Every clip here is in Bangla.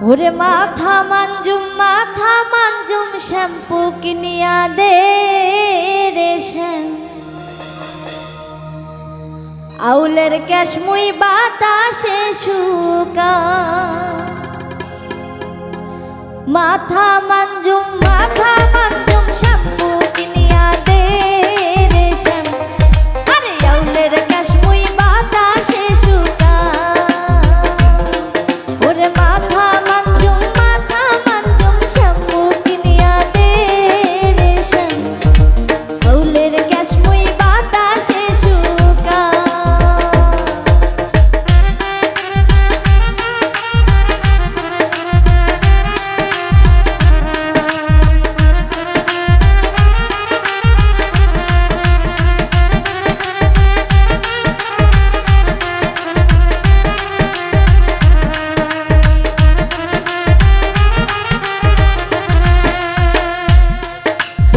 ওরে মাথা মানজুম শ্যাম্পু কিনিয়া দে রে শ্যাম আউলের ক্যাশ মুই বাতাসে শুকা মাথা মানজুম শ্যাম্পু কিনিয়া দে রে শ্যাম আরে আউলের ক্যাশ মুই বাতাসে শুকা ওরে মাথা মানজুম শ্যাম্পু কিনিয়া দে রে শ্যাম আউলের ক্যাশ মুই বাতাসে শুকা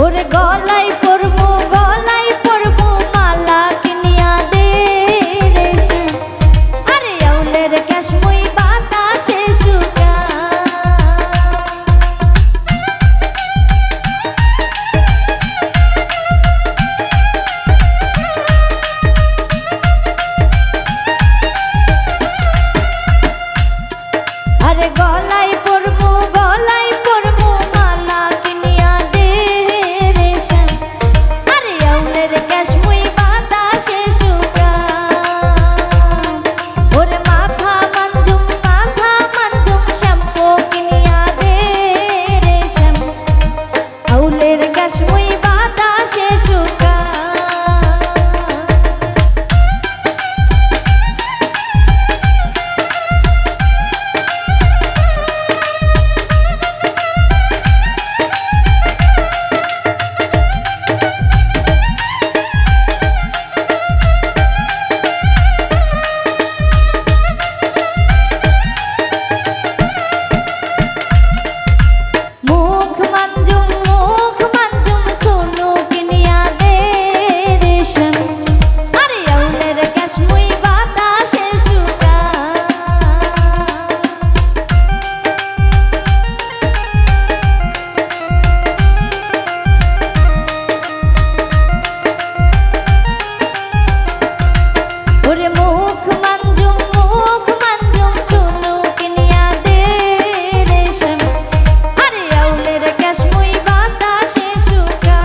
ওরে গলায় পরবো মালা কিনিয়া দে রে শ্যাম আরে আউলের ক্যাশ মুই বাতাসে শুকা আরে গলায় পরবো মালা কিনিয়া দে রে শ্যাম আরে আউলের ক্যাশ মুই বাতাসে শুকা ওরে মাথা মানজুম শ্যাম্পু কিনিয়া দে রে শ্যাম আউলের ক্যাশ মুই বাতাসে শুকা মুখ মানজুম সোনু কিনিয়া দে রে শ্যাম আরে আউলের ক্যাশ মুই বাতাসে শুকা ওরে মুখ মানজুম সোনু কিনিয়া দে রে শ্যাম আরে আউলের ক্যাশ মুই বাতাসে শুকা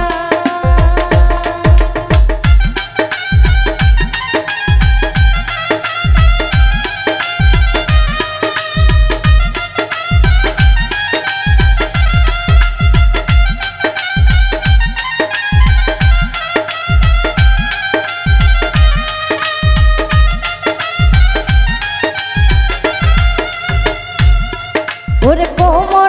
ওরে কোমল